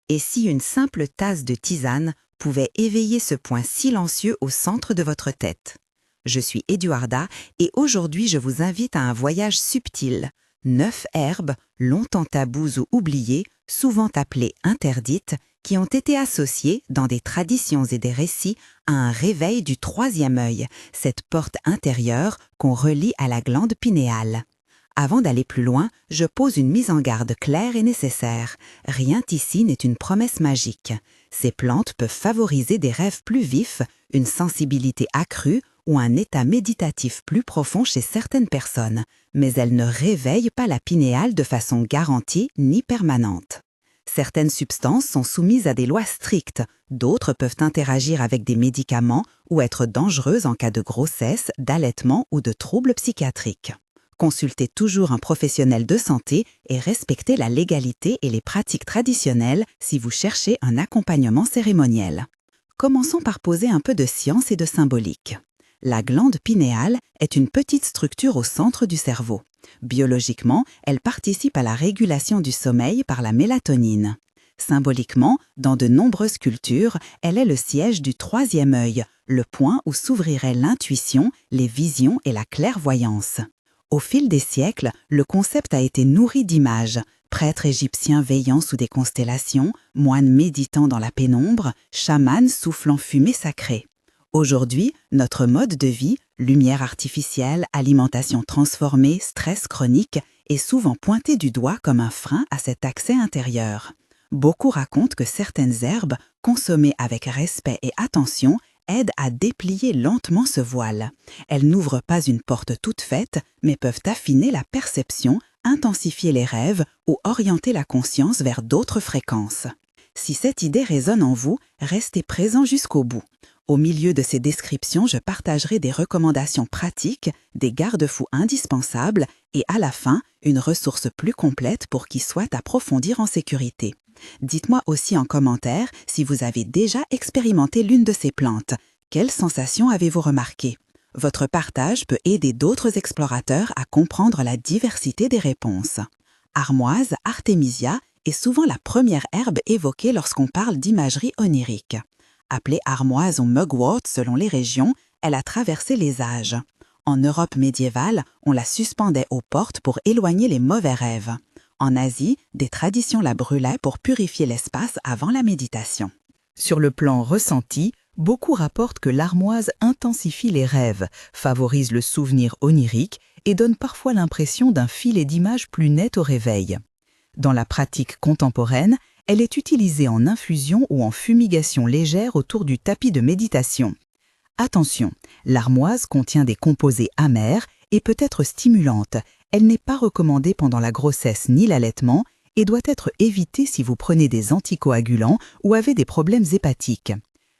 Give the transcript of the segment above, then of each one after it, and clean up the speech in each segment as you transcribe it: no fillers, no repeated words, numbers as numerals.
Et si une simple tasse de tisane pouvait éveiller ce point silencieux au centre de votre tête? Je suis Eduarda et aujourd'hui je vous invite à un voyage subtil. 9 herbes, longtemps taboues ou oubliées, souvent appelées interdites, qui ont été associées, dans des traditions et des récits, à un réveil du troisième œil, cette porte intérieure qu'on relie à la glande pinéale. Avant d'aller plus loin, je pose une mise en garde claire et nécessaire. Rien ici n'est une promesse magique. Ces plantes peuvent favoriser des rêves plus vifs, une sensibilité accrue ou un état méditatif plus profond chez certaines personnes, mais elles ne réveillent pas la pinéale de façon garantie ni permanente. Certaines substances sont soumises à des lois strictes, d'autres peuvent interagir avec des médicaments ou être dangereuses en cas de grossesse, d'allaitement ou de troubles psychiatriques. Consultez toujours un professionnel de santé et respectez la légalité et les pratiques traditionnelles si vous cherchez un accompagnement cérémoniel. Commençons par poser un peu de science et de symbolique. La glande pinéale est une petite structure au centre du cerveau. Biologiquement, elle participe à la régulation du sommeil par la mélatonine. Symboliquement, dans de nombreuses cultures, elle est le siège du troisième œil, le point où s'ouvrirait l'intuition, les visions et la clairvoyance. Au fil des siècles, le concept a été nourri d'images. Prêtres égyptiens veillant sous des constellations, moines méditant dans la pénombre, chamans soufflant fumée sacrée. Aujourd'hui, notre mode de vie, lumière artificielle, alimentation transformée, stress chronique, est souvent pointé du doigt comme un frein à cet accès intérieur. Beaucoup racontent que certaines herbes, consommées avec respect et attention, aident à déplier lentement ce voile. Elles n'ouvrent pas une porte toute faite, mais peuvent affiner la perception, intensifier les rêves ou orienter la conscience vers d'autres fréquences. Si cette idée résonne en vous, restez présent jusqu'au bout. Au milieu de ces descriptions, je partagerai des recommandations pratiques, des garde-fous indispensables et à la fin, une ressource plus complète pour qui souhaite approfondir en sécurité. Dites-moi aussi en commentaire si vous avez déjà expérimenté l'une de ces plantes. Quelles sensations avez-vous remarquées? Votre partage peut aider d'autres explorateurs à comprendre la diversité des réponses. Armoise, artémisia est souvent la première herbe évoquée lorsqu'on parle d'imagerie onirique. Appelée armoise ou mugwort selon les régions, elle a traversé les âges. En Europe médiévale, on la suspendait aux portes pour éloigner les mauvais rêves. En Asie, des traditions la brûlaient pour purifier l'espace avant la méditation. Sur le plan ressenti, beaucoup rapportent que l'armoise intensifie les rêves, favorise le souvenir onirique et donne parfois l'impression d'un filet d'images plus net au réveil. Dans la pratique contemporaine, elle est utilisée en infusion ou en fumigation légère autour du tapis de méditation. Attention, l'armoise contient des composés amers et peut être stimulante. Elle n'est pas recommandée pendant la grossesse ni l'allaitement et doit être évitée si vous prenez des anticoagulants ou avez des problèmes hépatiques.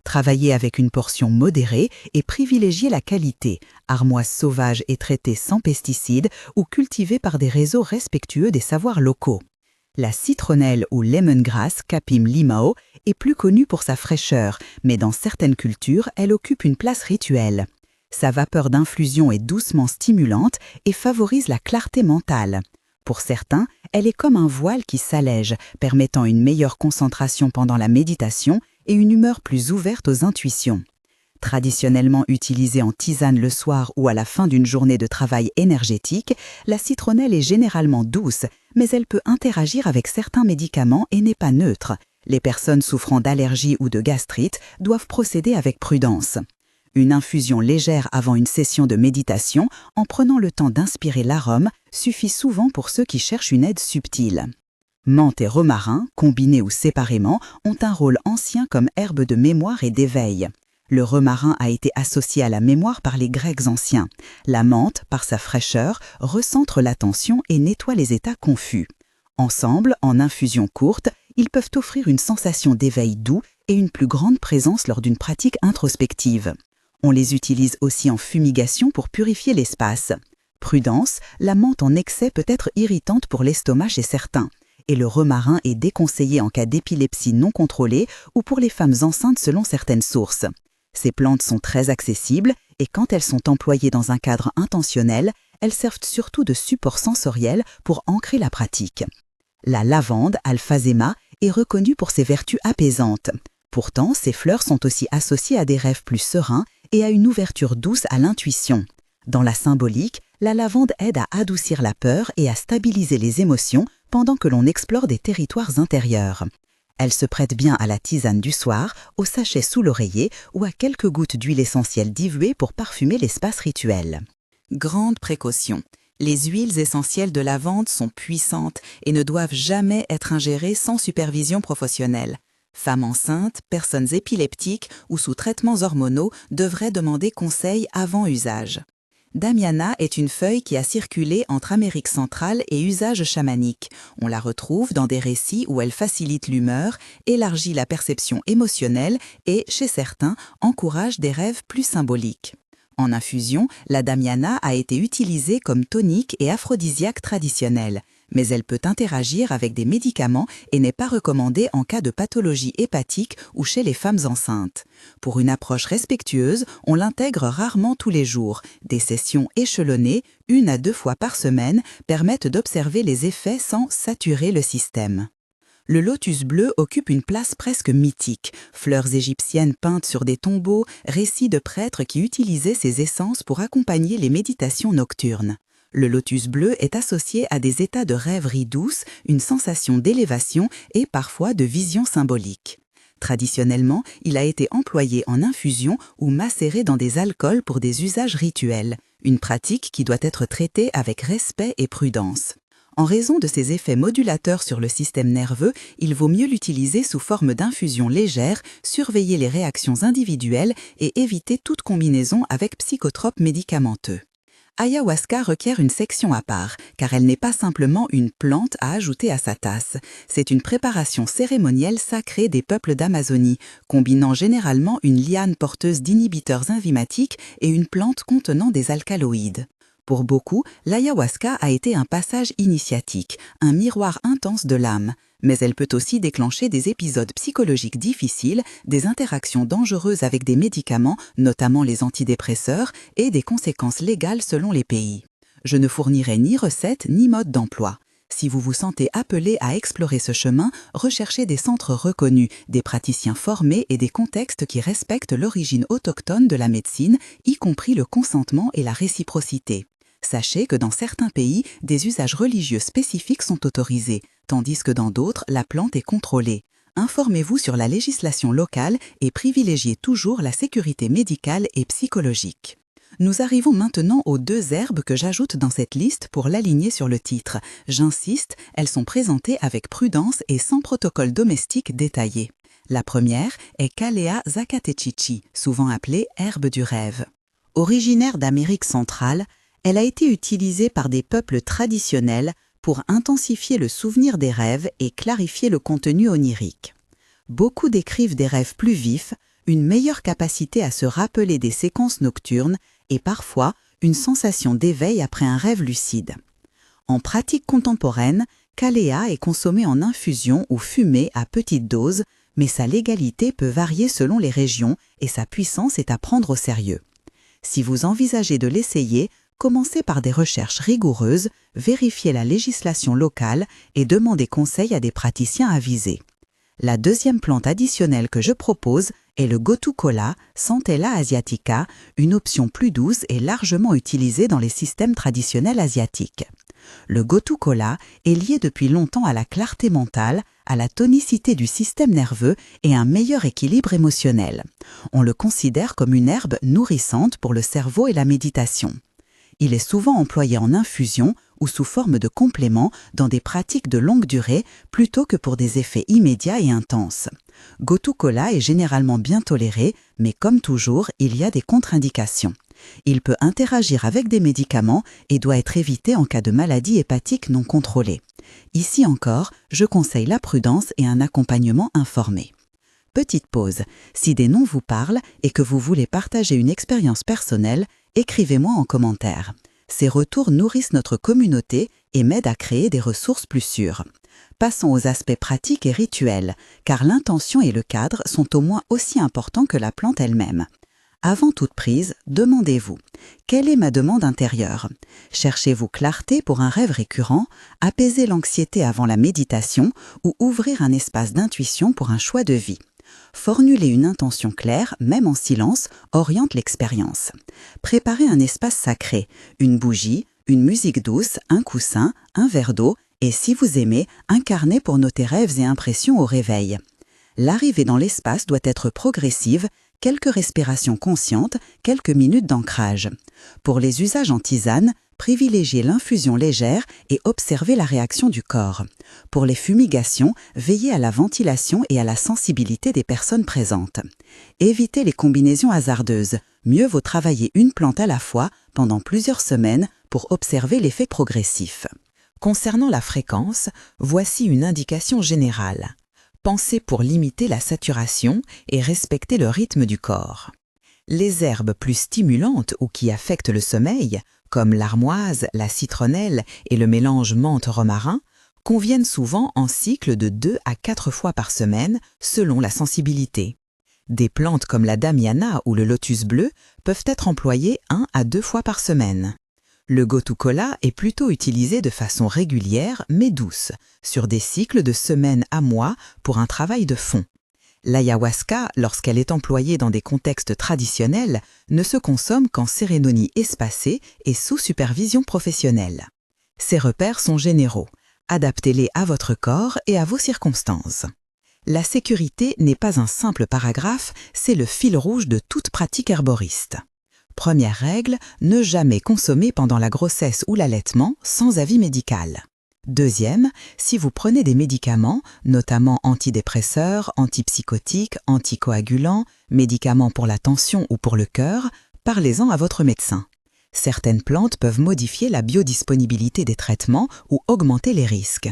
Travaillez avec une portion modérée et privilégiez la qualité, armoise sauvage et traitée sans pesticides ou cultivée par des réseaux respectueux des savoirs locaux. La citronnelle ou lemongrass Capim limao est plus connue pour sa fraîcheur, mais dans certaines cultures, elle occupe une place rituelle. Sa vapeur d'infusion est doucement stimulante et favorise la clarté mentale. Pour certains, elle est comme un voile qui s'allège, permettant une meilleure concentration pendant la méditation et une humeur plus ouverte aux intuitions. Traditionnellement utilisée en tisane le soir ou à la fin d'une journée de travail énergétique, la citronnelle est généralement douce, mais elle peut interagir avec certains médicaments et n'est pas neutre. Les personnes souffrant d'allergies ou de gastrite doivent procéder avec prudence. Une infusion légère avant une session de méditation, en prenant le temps d'inspirer l'arôme, suffit souvent pour ceux qui cherchent une aide subtile. Menthe et romarin, combinés ou séparément, ont un rôle ancien comme herbe de mémoire et d'éveil. Le romarin a été associé à la mémoire par les Grecs anciens. La menthe, par sa fraîcheur, recentre l'attention et nettoie les états confus. Ensemble, en infusion courte, ils peuvent offrir une sensation d'éveil doux et une plus grande présence lors d'une pratique introspective. On les utilise aussi en fumigation pour purifier l'espace. Prudence, la menthe en excès peut être irritante pour l'estomac chez certains. Et le romarin est déconseillé en cas d'épilepsie non contrôlée ou pour les femmes enceintes selon certaines sources. Ces plantes sont très accessibles et quand elles sont employées dans un cadre intentionnel, elles servent surtout de support sensoriel pour ancrer la pratique. La lavande, Alphazema, est reconnue pour ses vertus apaisantes. Pourtant, ces fleurs sont aussi associées à des rêves plus sereins et à une ouverture douce à l'intuition. Dans la symbolique, la lavande aide à adoucir la peur et à stabiliser les émotions pendant que l'on explore des territoires intérieurs. Elle se prête bien à la tisane du soir, au sachet sous l'oreiller ou à quelques gouttes d'huile essentielle diluée pour parfumer l'espace rituel. Grande précaution. Les huiles essentielles de lavande sont puissantes et ne doivent jamais être ingérées sans supervision professionnelle. Femmes enceintes, personnes épileptiques ou sous traitements hormonaux devraient demander conseil avant usage. Damiana est une feuille qui a circulé entre Amérique centrale et usage chamanique. On la retrouve dans des récits où elle facilite l'humeur, élargit la perception émotionnelle et, chez certains, encourage des rêves plus symboliques. En infusion, la damiana a été utilisée comme tonique et aphrodisiaque traditionnel, mais elle peut interagir avec des médicaments et n'est pas recommandée en cas de pathologie hépatique ou chez les femmes enceintes. Pour une approche respectueuse, on l'intègre rarement tous les jours. Des sessions échelonnées, 1 à 2 fois par semaine, permettent d'observer les effets sans saturer le système. Le lotus bleu occupe une place presque mythique. Fleurs égyptiennes peintes sur des tombeaux, récits de prêtres qui utilisaient ces essences pour accompagner les méditations nocturnes. Le lotus bleu est associé à des états de rêverie douce, une sensation d'élévation et parfois de vision symbolique. Traditionnellement, il a été employé en infusion ou macéré dans des alcools pour des usages rituels, une pratique qui doit être traitée avec respect et prudence. En raison de ses effets modulateurs sur le système nerveux, il vaut mieux l'utiliser sous forme d'infusion légère, surveiller les réactions individuelles et éviter toute combinaison avec psychotropes médicamenteux. Ayahuasca requiert une section à part, car elle n'est pas simplement une plante à ajouter à sa tasse. C'est une préparation cérémonielle sacrée des peuples d'Amazonie, combinant généralement une liane porteuse d'inhibiteurs enzymatiques et une plante contenant des alcaloïdes. Pour beaucoup, l'ayahuasca a été un passage initiatique, un miroir intense de l'âme, mais elle peut aussi déclencher des épisodes psychologiques difficiles, des interactions dangereuses avec des médicaments, notamment les antidépresseurs, et des conséquences légales selon les pays. Je ne fournirai ni recettes ni mode d'emploi. Si vous vous sentez appelé à explorer ce chemin, recherchez des centres reconnus, des praticiens formés et des contextes qui respectent l'origine autochtone de la médecine, y compris le consentement et la réciprocité. Sachez que dans certains pays, des usages religieux spécifiques sont autorisés, tandis que dans d'autres, la plante est contrôlée. Informez-vous sur la législation locale et privilégiez toujours la sécurité médicale et psychologique. Nous arrivons maintenant aux 2 herbes que j'ajoute dans cette liste pour l'aligner sur le titre. J'insiste, elles sont présentées avec prudence et sans protocole domestique détaillé. La première est Calea zacatechichi, souvent appelée herbe du rêve. Originaire d'Amérique centrale, elle a été utilisée par des peuples traditionnels pour intensifier le souvenir des rêves et clarifier le contenu onirique. Beaucoup décrivent des rêves plus vifs, une meilleure capacité à se rappeler des séquences nocturnes et parfois une sensation d'éveil après un rêve lucide. En pratique contemporaine, Calea est consommée en infusion ou fumée à petite dose, mais sa légalité peut varier selon les régions et sa puissance est à prendre au sérieux. Si vous envisagez de l'essayer, commencez par des recherches rigoureuses, vérifiez la législation locale et demandez conseil à des praticiens avisés. La deuxième plante additionnelle que je propose est le gotu-kola, Centella asiatica, une option plus douce et largement utilisée dans les systèmes traditionnels asiatiques. Le gotu-kola est lié depuis longtemps à la clarté mentale, à la tonicité du système nerveux et un meilleur équilibre émotionnel. On le considère comme une herbe nourrissante pour le cerveau et la méditation. Il est souvent employé en infusion ou sous forme de complément dans des pratiques de longue durée plutôt que pour des effets immédiats et intenses. Gotu-kola est généralement bien toléré, mais comme toujours, il y a des contre-indications. Il peut interagir avec des médicaments et doit être évité en cas de maladie hépatique non contrôlée. Ici encore, je conseille la prudence et un accompagnement informé. Petite pause. Si des noms vous parlent et que vous voulez partager une expérience personnelle, écrivez-moi en commentaire. Ces retours nourrissent notre communauté et m'aident à créer des ressources plus sûres. Passons aux aspects pratiques et rituels, car l'intention et le cadre sont au moins aussi importants que la plante elle-même. Avant toute prise, demandez-vous « Quelle est ma demande intérieure ?» Cherchez-vous clarté pour un rêve récurrent, apaiser l'anxiété avant la méditation ou ouvrir un espace d'intuition pour un choix de vie. Formuler une intention claire, même en silence, oriente l'expérience. Préparez un espace sacré, une bougie, une musique douce, un coussin, un verre d'eau et, si vous aimez, un carnet pour noter rêves et impressions au réveil. L'arrivée dans l'espace doit être progressive, quelques respirations conscientes, quelques minutes d'ancrage. Pour les usages en tisane, privilégiez l'infusion légère et observez la réaction du corps. Pour les fumigations, veillez à la ventilation et à la sensibilité des personnes présentes. Évitez les combinaisons hasardeuses. Mieux vaut travailler une plante à la fois pendant plusieurs semaines pour observer l'effet progressif. Concernant la fréquence, voici une indication générale. Pensez pour limiter la saturation et respecter le rythme du corps. Les herbes plus stimulantes ou qui affectent le sommeil, comme l'armoise, la citronnelle et le mélange menthe-romarin, conviennent souvent en cycle de 2 à 4 fois par semaine selon la sensibilité. Des plantes comme la damiana ou le lotus bleu peuvent être employées 1 à 2 fois par semaine. Le gotu-kola est plutôt utilisé de façon régulière mais douce, sur des cycles de semaines à mois pour un travail de fond. L'ayahuasca, lorsqu'elle est employée dans des contextes traditionnels, ne se consomme qu'en cérémonie espacée et sous supervision professionnelle. Ces repères sont généraux. Adaptez-les à votre corps et à vos circonstances. La sécurité n'est pas un simple paragraphe, c'est le fil rouge de toute pratique herboriste. Première règle, ne jamais consommer pendant la grossesse ou l'allaitement sans avis médical. Deuxième, si vous prenez des médicaments, notamment antidépresseurs, antipsychotiques, anticoagulants, médicaments pour la tension ou pour le cœur, parlez-en à votre médecin. Certaines plantes peuvent modifier la biodisponibilité des traitements ou augmenter les risques.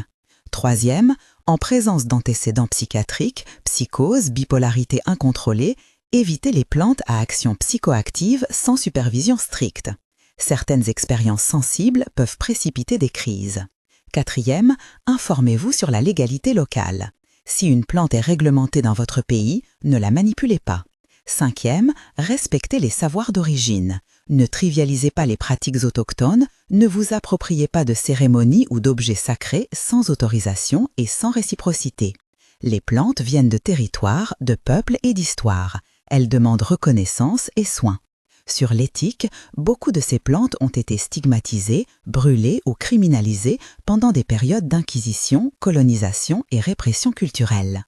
Troisième, en présence d'antécédents psychiatriques, psychose, bipolarité incontrôlée, évitez les plantes à action psychoactive sans supervision stricte. Certaines expériences sensibles peuvent précipiter des crises. Quatrième, informez-vous sur la légalité locale. Si une plante est réglementée dans votre pays, ne la manipulez pas. Cinquième, respectez les savoirs d'origine. Ne trivialisez pas les pratiques autochtones, ne vous appropriez pas de cérémonies ou d'objets sacrés sans autorisation et sans réciprocité. Les plantes viennent de territoires, de peuples et d'histoires. Elles demandent reconnaissance et soin. Sur l'éthique, beaucoup de ces plantes ont été stigmatisées, brûlées ou criminalisées pendant des périodes d'inquisition, colonisation et répression culturelle.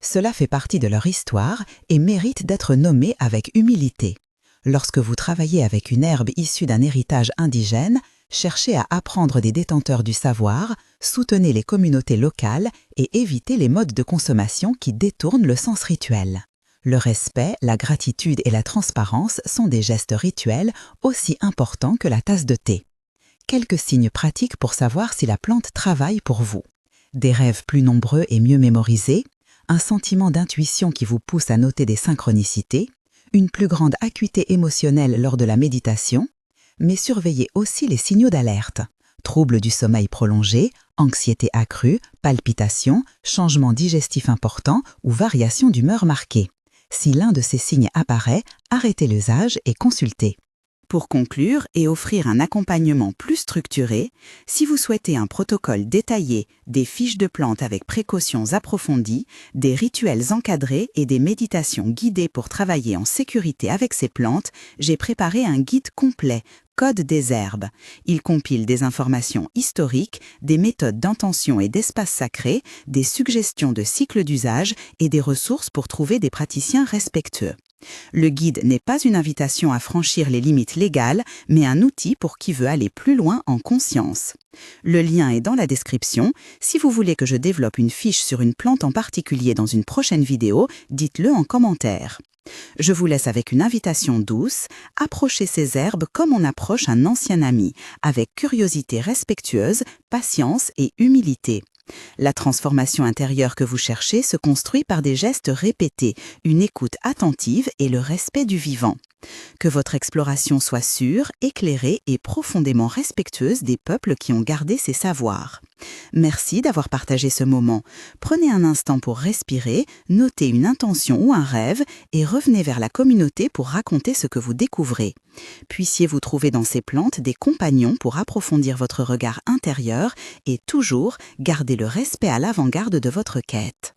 Cela fait partie de leur histoire et mérite d'être nommé avec humilité. Lorsque vous travaillez avec une herbe issue d'un héritage indigène, cherchez à apprendre des détenteurs du savoir, soutenez les communautés locales et évitez les modes de consommation qui détournent le sens rituel. Le respect, la gratitude et la transparence sont des gestes rituels aussi importants que la tasse de thé. Quelques signes pratiques pour savoir si la plante travaille pour vous. Des rêves plus nombreux et mieux mémorisés, un sentiment d'intuition qui vous pousse à noter des synchronicités, une plus grande acuité émotionnelle lors de la méditation, mais surveillez aussi les signaux d'alerte. Troubles du sommeil prolongé, anxiété accrue, palpitations, changements digestifs importants ou variations d'humeur marquées. Si l'un de ces signes apparaît, arrêtez l'usage et consultez. Pour conclure et offrir un accompagnement plus structuré, si vous souhaitez un protocole détaillé, des fiches de plantes avec précautions approfondies, des rituels encadrés et des méditations guidées pour travailler en sécurité avec ces plantes, j'ai préparé un guide complet, Code des herbes. Il compile des informations historiques, des méthodes d'intention et d'espace sacré, des suggestions de cycle d'usage et des ressources pour trouver des praticiens respectueux. Le guide n'est pas une invitation à franchir les limites légales, mais un outil pour qui veut aller plus loin en conscience. Le lien est dans la description. Si vous voulez que je développe une fiche sur une plante en particulier dans une prochaine vidéo, dites-le en commentaire. Je vous laisse avec une invitation douce, approchez ces herbes comme on approche un ancien ami, avec curiosité respectueuse, patience et humilité. La transformation intérieure que vous cherchez se construit par des gestes répétés, une écoute attentive et le respect du vivant. Que votre exploration soit sûre, éclairée et profondément respectueuse des peuples qui ont gardé ces savoirs. Merci d'avoir partagé ce moment. Prenez un instant pour respirer, notez une intention ou un rêve et revenez vers la communauté pour raconter ce que vous découvrez. Puissiez-vous trouver dans ces plantes des compagnons pour approfondir votre regard intérieur et toujours garder le respect à l'avant-garde de votre quête.